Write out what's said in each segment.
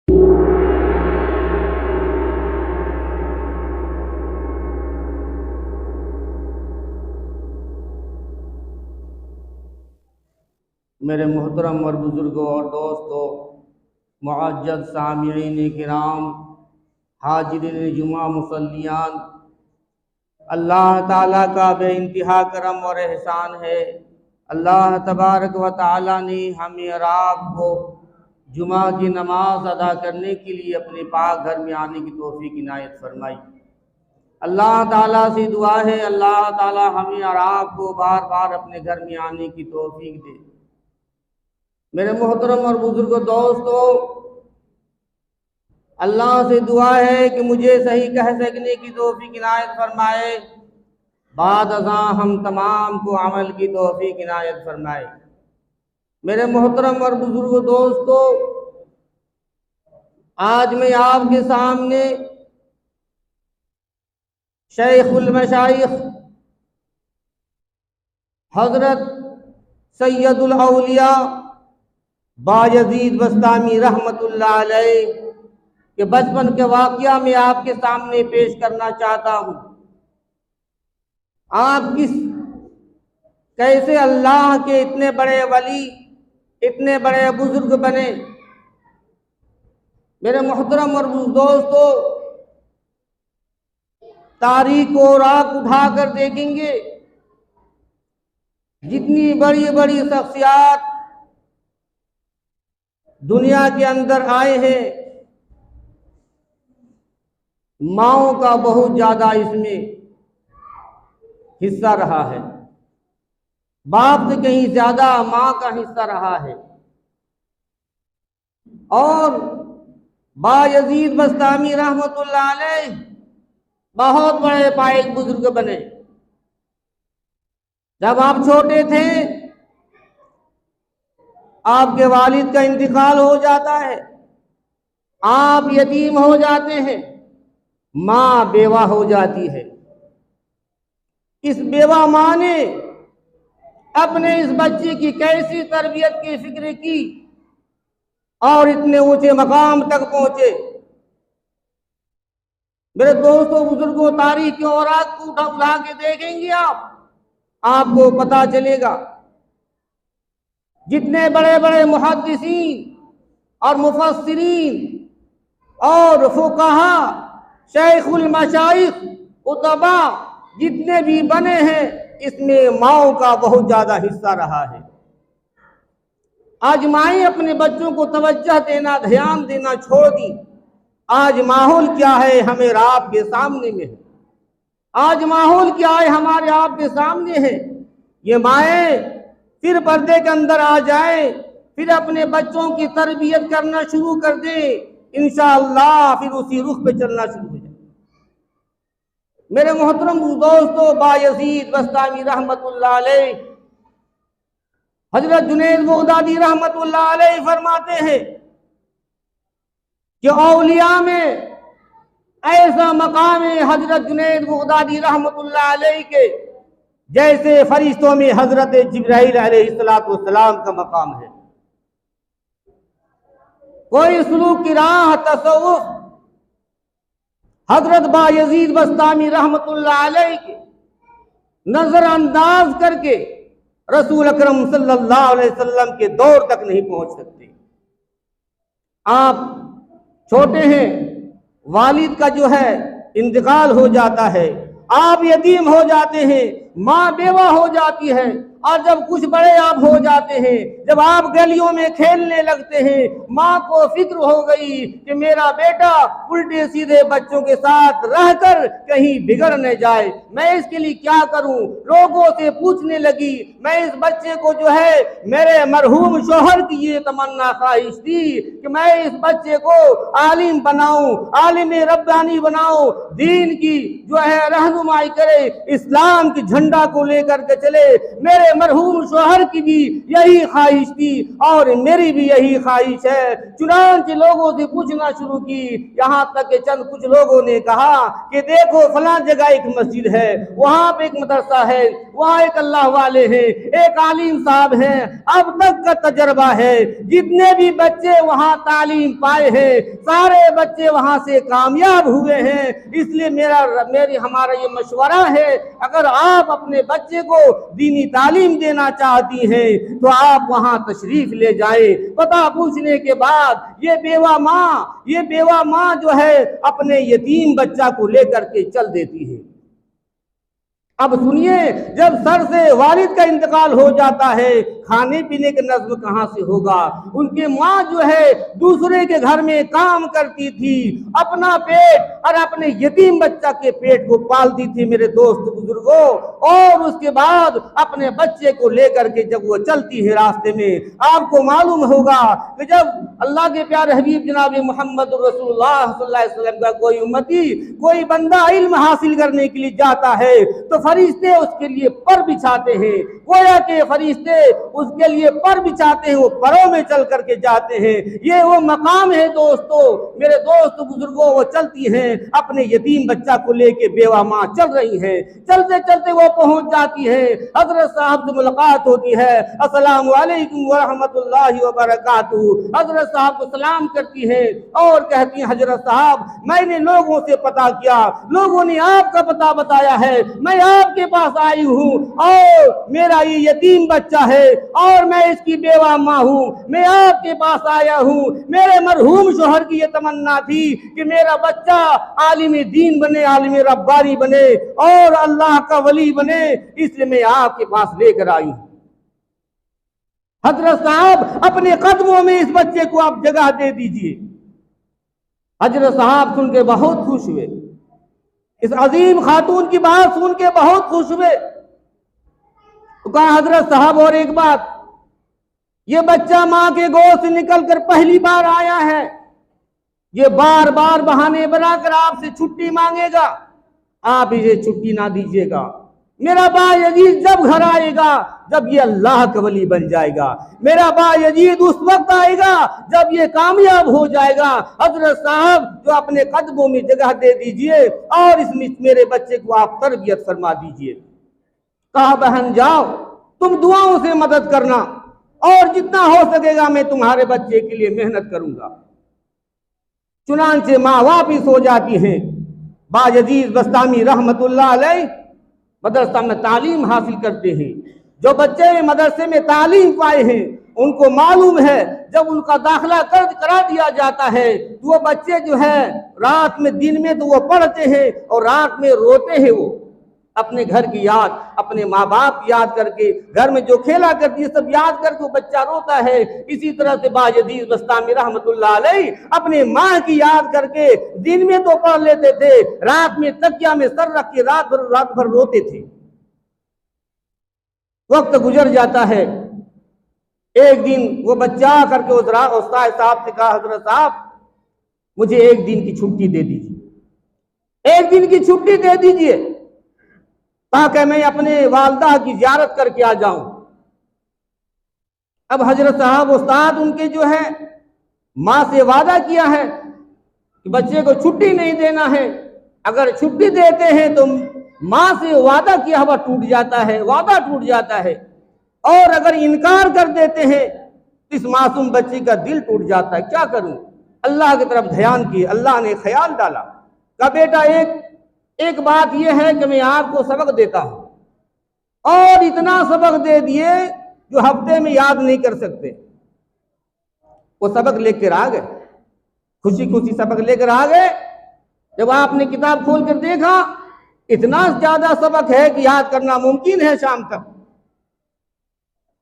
मेरे मोहतरम और बुज़ुर्गों और दोस्तों, मुअज़्ज़ज़ सामिईन किराम, हाज़िरीन जुमा मुसल्लियान, अल्लाह ताला का बेइंतहा करम और एहसान है। अल्लाह तबारक व ताला ने हमें और आपको जुमा की नमाज अदा करने के लिए अपने पाक घर में आने की तौफीक इनायत फरमाई। अल्लाह ताला से दुआ है, अल्लाह ताला हमें और आपको बार बार अपने घर में आने की तौफीक दे। मेरे मोहतरम और बुजुर्ग दोस्तों, अल्लाह से दुआ है कि मुझे सही कह सकने की तौफीक इनायत फरमाए, बाद अज़ां हम तमाम को अमल की तौफीक इनायत फरमाए। मेरे मोहतरम और बुजुर्ग दोस्तों, आज मैं आपके सामने शेखुल मशाइख हज़रत सैयदुल औलिया बायज़ीद बस्तामी रहमतुल्लाह अलैह के बचपन के वाक़या में आपके सामने पेश करना चाहता हूँ। आप कैसे अल्लाह के इतने बड़े वली, इतने बड़े बुजुर्ग बने। मेरे मोहतरम और दोस्तों, तारीख और आप उठा कर देखेंगे, जितनी बड़ी बड़ी शख्सियात दुनिया के अंदर आए हैं, माओं का बहुत ज्यादा इसमें हिस्सा रहा है। बाप से कहीं ज्यादा माँ का हिस्सा रहा है। और बायज़ीद बस्तामी रहमतुल्लाह अलैह बहुत बड़े पायक बुजुर्ग बने। जब आप छोटे थे, आपके वालिद का इंतकाल हो जाता है, आप यतीम हो जाते हैं, माँ बेवा हो जाती है। इस बेवा माँ ने अपने इस बच्चे की कैसी तरबियत की फिक्र की और इतने ऊंचे मकाम तक पहुंचे। मेरे दोस्तों बुजुर्गों, तारीख की औरात को उठा के देखेंगे आपको पता चलेगा, जितने बड़े बड़े मुहद्दिसीन और मुफस्सिरीन और फुक़हा, शेखुल मशाइख, उतबा जितने भी बने हैं, इसमें माओं का बहुत ज्यादा हिस्सा रहा है। आज माएँ अपने बच्चों को तवज्जो देना, ध्यान देना छोड़ दी। आज माहौल क्या है हमें आपके सामने में है। आज माहौल क्या है हमारे आपके सामने है। ये माएँ फिर पर्दे के अंदर आ जाए, फिर अपने बच्चों की तरबियत करना शुरू कर दे, इंशाअल्लाह फिर उसी रुख पे चलना शुरू हो जाए। मेरे मोहतरम दोस्तों, बायज़ीद बस्तामी रहमतुल्लाह अलैह, हजरत जुनैद बगदादी रहमतुल्लाह अलैह फरमाते हैं कि औलिया में ऐसा मकाम है हजरत जुनैद बगदादी रहमतुल्लाह अलैह के, जैसे फरिश्तों में हजरत जिब्राइल अलैहिस्सलाम का मकाम है। कोई सुलूक की राह, तसव्वुफ हजरत बायज़ीद बस्तामी रहमतुल्लाह अलैह के नजरअंदाज करके रसूल अकरम सल्लल्लाहु अलैहि वसल्लम के दौर तक नहीं पहुंच सकते। आप छोटे हैं, वालिद का जो है इंतकाल हो जाता है, आप यतीम हो जाते हैं, माँ बेवा हो जाती है, और जब कुछ बड़े आप हो जाते हैं, जब आप गलियों में खेलने लगते हैं, माँ को फिक्र हो गई कि मेरा बेटा उल्टे सीधे बच्चों के साथ रहकर कहीं बिगड़ न जाए, मैं इसके लिए क्या करूं। लोगों से पूछने लगी। मैं इस बच्चे को जो है, मेरे मरहूम शोहर की ये तमन्ना ख्वाहिश थी कि मैं इस बच्चे को आलिम बनाऊं, आलिम रब्बानी बनाऊं, दीन की जो है रहनुमाई करे, इस्लाम की झंडी झंडा को लेकर के चले। मेरे मरहूम शोहर की भी यही ख्वाहिश थी और मेरी भी यही ख्वाहिश है। चुनांचे लोगों से पूछना शुरू की, यहाँ तक कि चंद कुछ लोगों ने कहा कि देखो फलां जगह एक मस्जिद है, वहां पे एक मदरसा है, वहां एक अल्लाह वाले हैं, एक आलिम साहब हैं। अब तक का तजर्बा है, जितने भी बच्चे वहां तालीम पाए हैं सारे बच्चे वहां से कामयाब हुए हैं। इसलिए हमारा ये मशवरा है, अगर आप अपने बच्चे को दीनी तालीम देना चाहती हैं तो आप वहां तशरीफ ले जाए। पता पूछने के बाद ये बेवा माँ जो है अपने यतीम बच्चा को लेकर के चल देती है। अब सुनिए, जब सर से वालिद का इंतकाल हो जाता है, खाने पीने का नज़्म कहाँ से होगा। उनके माँ जो है दूसरे के घर में काम करती थी, अपना पेट और अपने यतीम बच्चा के पेट को पालती थी मेरे दोस्त बुजुर्गों। और उसके बाद अपने बच्चे को लेकर के जब वो चलती है रास्ते में, आपको मालूम होगा कि जब अल्लाह के प्यारे हबीब जनाब मोहम्मद रसूलुल्लाह सल्लल्लाहु अलैहि वसल्लम का कोई उम्मती, कोई बंदा इल्म हासिल करने के लिए जाता है तो फरिश्ते उसके लिए पर बिछाते हैं। गोया के फरिश्ते उसके लिए पर बिछाते हैं, वो परों में चल करके जाते हैं। ये वो मकाम है दोस्तों, मेरे दोस्त बुजुर्गों। वो चलती हैं अपने यतीम बच्चा को लेके, बेवा माँ चल रही हैं। चलते चलते वो पहुंच जाती है, हजरत साहब से मुलाकात होती है। अस्सलाम वालेकुम व रहमतुल्लाहि व बरकातहू। हजरत साहब को सलाम करती है और कहती हैं, हजरत साहब मैंने लोगों से पता किया, लोगों ने आपका पता बताया है, मैं आपके पास आई हूँ और मेरा ये यतीम बच्चा है और मैं इसकी बेवा माँ हूँ। मैं आपके पास आया हूँ। मेरे मरहूम शोहर की ये तमन्ना थी कि मेरा बच्चा आलिम दीन बने, आलिम रब्बानी बने और अल्लाह का वली बने, इसलिए मैं आपके पास लेकर आई हूँ। हजरत साहब अपने कदमों में इस बच्चे को आप जगह दे दीजिए। हजरत साहब सुन के बहुत खुश हुए, इस अजीम खातून की बात सुन के बहुत खुश हुए। तो कहा, हजरत साहब और एक बात, ये बच्चा माँ के गोद से निकलकर पहली बार आया है, ये बार बार बहाने बनाकर आपसे छुट्टी मांगेगा, आप इसे छुट्टी ना दीजिएगा। मेरा बायजीद जब घर आएगा जब ये अल्लाह का वली बन जाएगा, मेरा बायजीद उस वक्त आएगा जब ये कामयाब हो जाएगा। हजरत साहब जो अपने कदमों में जगह दे दीजिए और इसमें मेरे बच्चे को आप तरबियत फरमा दीजिए। कहा, बहन जाओ, तुम दुआओं से मदद करना और जितना हो सकेगा मैं तुम्हारे बच्चे के लिए मेहनत करूंगा। चुनांचे माँ वापिस हो जाती हैं। बायजीद बस्तामी रहमतुल्लाह अलैह मदरसा में तालीम हासिल करते हैं। जो बच्चे मदरसे में तालीम पाए हैं उनको मालूम है, जब उनका दाखिला करा दिया जाता है तो वो बच्चे जो है रात में, दिन में तो वो पढ़ते हैं और रात में रोते हैं। वो अपने घर की याद, अपने माँ बाप की याद करके, घर में जो खेला करती है सब याद करके वो बच्चा रोता है। इसी तरह से बायजीद बस्तामी रहमतुल्लाह अलैह अपने माँ की याद करके दिन में तो पढ़ लेते थे, रात में तकिया में सर रख के रात भर रोते थे। वक्त गुजर जाता है। एक दिन वो बच्चा करके उस्ताद साहब से कहा, हजरत साहब मुझे एक दिन की छुट्टी दे दीजिए, एक दिन की छुट्टी दे दीजिए ताकि मैं अपने वालदा की ज़ियारत करके आ जाऊं। अब हजरत साहब उस्ताद उनके जो है माँ से वादा किया है कि बच्चे को छुट्टी नहीं देना है। अगर छुट्टी देते हैं तो माँ से वादा किया हुआ टूट जाता है, वादा टूट जाता है, और अगर इनकार कर देते हैं तो इस मासूम बच्चे का दिल टूट जाता है। क्या करूं? अल्लाह की तरफ ध्यान किए, अल्लाह ने ख्याल डाला, कहा बेटा एक बात यह है कि मैं आपको सबक देता हूं, और इतना सबक दे दिए जो हफ्ते में याद नहीं कर सकते। वो सबक लेकर आ गए, खुशी खुशी सबक लेकर आ गए। जब आपने किताब खोल कर देखा, इतना ज्यादा सबक है कि याद करना मुमकिन है शाम तक।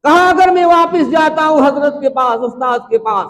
कहा, अगर मैं वापस जाता हूं हजरत के पास, उस्ताद के पास,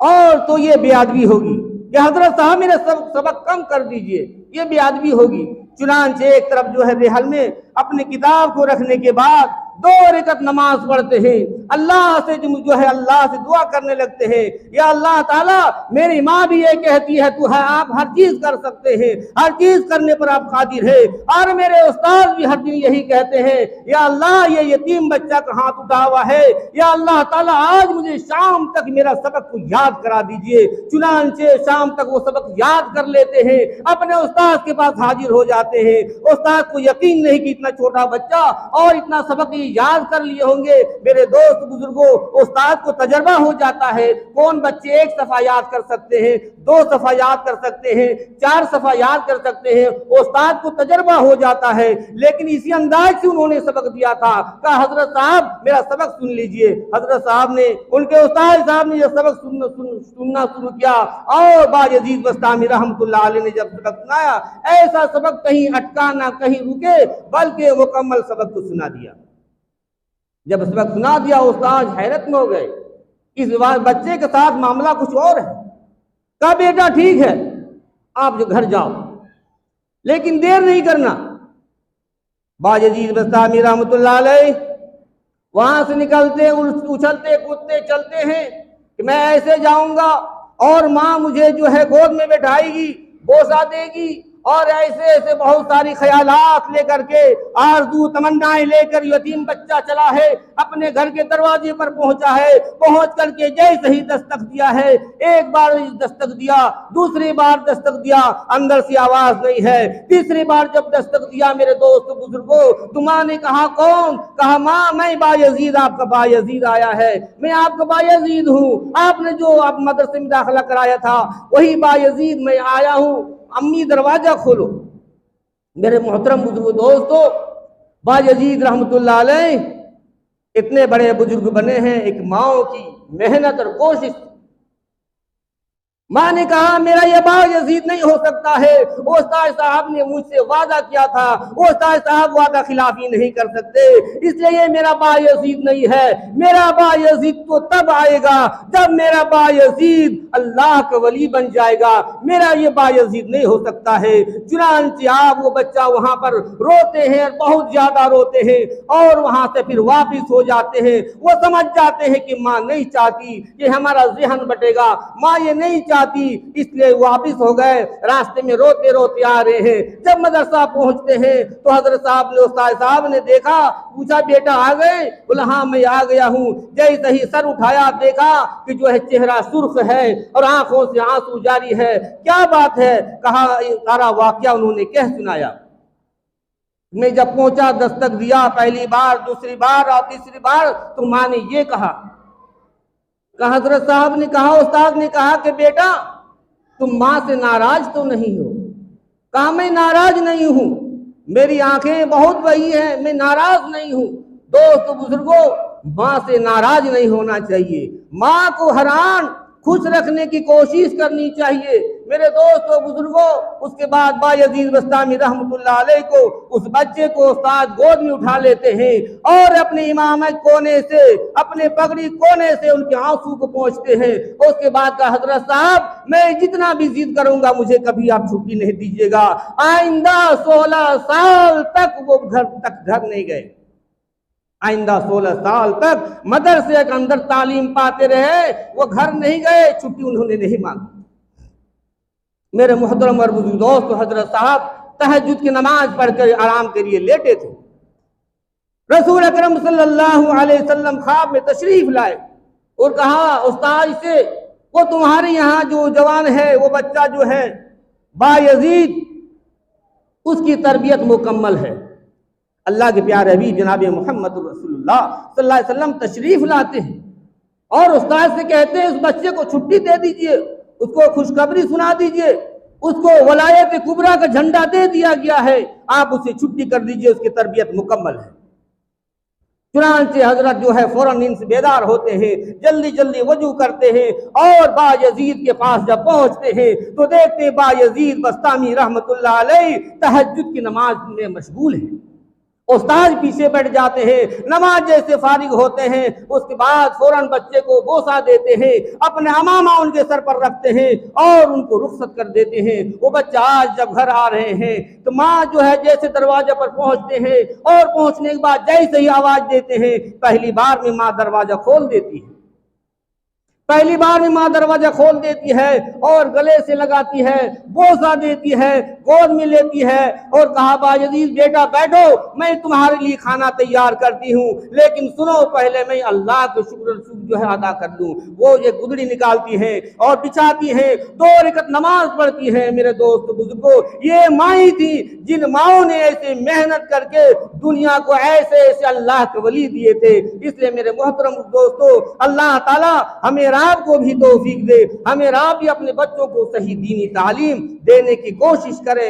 और तो ये बेअदबी होगी कि हजरत साहब मेरा सबक कम कर दीजिए, ये बेअदबी होगी। चुनांचे एक तरफ जो है रेहल में अपनी किताब को रखने के बाद 2 रकात नमाज पढ़ते हैं, अल्लाह से जो है अल्लाह से दुआ करने लगते हैं, या अल्लाह ताला मेरी माँ भी ये कहती है तू है आप हर चीज कर सकते हैं, हर चीज करने पर आप कादिर है, और मेरे उस्ताद भी हर दिन यही कहते हैं या अल्लाह ये यतीम बच्चा का हाथ उठा हुआ है, या अल्लाह ताला आज मुझे शाम तक मेरा सबक को याद करा दीजिए। चुनांचे शाम तक वो सबक याद कर लेते हैं, अपने उस्ताद के पास हाजिर हो जाते हैं। उस्ताद को यकीन नहीं कि इतना छोटा बच्चा और इतना सबक याद कर लिए होंगे। मेरे दोस्त बुजुर्गों, उस्ताद को तजर्बा हो जाता है, कौन बच्चे एक सफा याद कर सकते हैं, 2 सफा याद कर सकते हैं, 4 सफा याद कर सकते हैं। उस्ताद को तजर्बा हो जाता है, लेकिन इसी अंदाज से उन्होंने सबक दिया था। कहा हजरत साहब मेरा सबक सुन लीजिए। हजरत साहब ने, उनके उस्ताद साहब ने यह सबक सुनना शुरू किया, और बायजीद बस्तामी रहमतुल्लाह अलैह ने जब सबक सुनाया, ऐसा सबक कहीं अटका ना कहीं रुके, बल्कि मुकम्मल सबक को सुना दिया। जब सबक सुना दिया उस्ताद हैरत में हो गए, इस बच्चे के साथ मामला कुछ और है। कहा बेटा ठीक है आप जो घर जाओ, लेकिन देर नहीं करना। बायजीद बस्तामी रहमतुल्लाह अलैह वहां से निकलते उछलते कूदते चलते हैं कि मैं ऐसे जाऊंगा और माँ मुझे जो है गोद में बैठाएगी, बोसा देगी, और ऐसे ऐसे बहुत सारी ख्यालात लेकर के, आरज़ू तमन्नाएं लेकर यतीम बच्चा चला है, अपने घर के दरवाजे पर पहुंचा है। पहुंच करके जैसे ही दस्तक दिया है, एक बार दस्तक दिया, दूसरी बार दस्तक दिया, अंदर से आवाज नहीं है। तीसरी बार जब दस्तक दिया, मेरे दोस्त बुजुर्गों, तो माँ ने कहा कौन? कहा माँ मैं बायजीद, आपका बायजीद आया है, मैं आपका बायजीद हूँ, आपने जो आप मदरसे में दाखिला कराया था वही बायजीद मैं आया हूँ, अम्मी दरवाजा खोलो। मेरे मोहतरम बुजुर्ग दोस्तों, बायजीद रहमतुल्लाह अलैह इतने बड़े बुजुर्ग बने हैं एक माँ की मेहनत और कोशिश। माँ ने कहा मेरा ये बायजीद नहीं हो सकता है, उस्ताद साहब ने मुझसे वादा किया था, उस्ताद साहब वादा खिलाफी नहीं कर सकते, इसलिए ये मेरा बायजीद नहीं है। मेरा बायजीद तो तब आएगा जब मेरा बायजीद अल्लाह का वली बन जाएगा, मेरा ये बायजीद नहीं हो सकता है। चुनांचे आप वो बच्चा वहां पर रोते हैं, बहुत ज्यादा रोते हैं, और वहां से फिर वापिस हो जाते हैं। वो समझ जाते हैं कि माँ नहीं चाहती कि हमारा ज़हन बटेगा, माँ ये नहीं चाहती, इसलिए वापिस हो गए। रास्ते में रोते रोते आ रहे हैं। जब मदरसा पहुंचते हैं तो हजरत साहब ने, उस्ताद साहब ने देखा, पूछा बेटा आ गए? बोला हाँ मैं आ गया हूँ। जैसे ही सर उठाया देखा कि जो है चेहरा सुर्ख है और आंखों से आंसू जारी है। क्या बात है? कहा सारा वाकया उन्होंने कह सुनाया। मैं जब पहुंचा, दस्तक दिया पहली बार, दूसरी बार और तीसरी बार, तो माँ ने ये कहा, हजरत साहब ने कहा, उस्ताद ने कहा कि बेटा तुम माँ से नाराज तो नहीं हो? कहा मैं नाराज नहीं हूं, मेरी आंखें बहुत बड़ी हैं, मैं नाराज नहीं हूं। दोस्तों बुजुर्गों, माँ से नाराज नहीं होना चाहिए, माँ को हैरान खुश रखने की कोशिश करनी चाहिए। मेरे दोस्तों बुजुर्गों, उसके बाद बायजीद बस्तामी रहमतुल्लाह अलैह को, उस बच्चे को उस्ताद गोद में उठा लेते हैं और अपने इमामत कोने से, अपने पगड़ी कोने से उनके आंसू को पहुंचते हैं। उसके बाद का हजरत साहब मैं जितना भी जिद करूंगा मुझे कभी आप छुट्टी नहीं दीजिएगा। आइंदा 16 साल तक वो घर नहीं गए। आइंदा 16 साल तक मदरसे के अंदर तालीम पाते रहे, वो घर नहीं गए, छुट्टी उन्होंने नहीं मांगी। मेरे मोहतरम और बुजुर्ग दोस्त, हजरत साहब तहज्जुद की नमाज पढ़कर आराम के लिए लेटे थे। रसूल अकरम सल्लल्लाहु अलैहि वसल्लम ख्वाब में तशरीफ लाए और कहा उस्ताद से, वो तुम्हारे यहाँ जो जवान है, वो बच्चा जो है बायजीद, उसकी तरबियत मुकम्मल है। अल्लाह के प्यारे हबीब जनाब मोहम्मद रसूलुल्लाह सल्लल्लाहु अलैहि वसल्लम तशरीफ लाते हैं और उस्ताद से कहते हैं उस बच्चे को छुट्टी दे दीजिए, उसको खुशखबरी सुना दीजिए, उसको वलायत कुबरा का झंडा दे दिया गया है, आप उसे छुट्टी कर दीजिए, उसकी तरबियत मुकम्मल है। चुनांचे हजरत जो है फौरन नींद से बेदार होते हैं, जल्दी जल्दी वजू करते हैं और बायजीद के पास जब पहुंचते हैं तो देखते हैं बायजीद बस्तामी रहमतुल्लाह अलैह तहज्जुद की नमाज में मशगूल है। उस्ताद पीछे बैठ जाते हैं, नमाज जैसे फारिग होते हैं उसके बाद फौरन बच्चे को बोसा देते हैं, अपने अमामा उनके सर पर रखते हैं और उनको रुखसत कर देते हैं। वो बच्चा आज जब घर आ रहे हैं तो माँ जो है जैसे दरवाजे पर पहुंचते हैं और पहुंचने के बाद जैसे ही आवाज देते हैं पहली बार में माँ दरवाजा खोल देती है, पहली बार में माँ दरवाजा खोल देती है और गले से लगाती है, बोसा देती है, गोद में लेती है और कहा बायजीद बेटा बैठो, मैं तुम्हारे लिए खाना तैयार करती हूँ, लेकिन सुनो पहले मैं अल्लाह के शुक्र जो है अदा कर लूँ। वो ये गुदड़ी निकालती है और बिछाती है, 2 रकअत नमाज पढ़ती है। मेरे दोस्त बुजुर्गों, ये माई थी जिन माओं ने ऐसे मेहनत करके दुनिया को ऐसे ऐसे अल्लाह के वली दिए थे। इसलिए मेरे मोहतरम दोस्तों, अल्लाह ताला हमें आपको भी तौफीक दे, हमें आप भी अपने बच्चों को सही दीनी तालीम देने की कोशिश करें।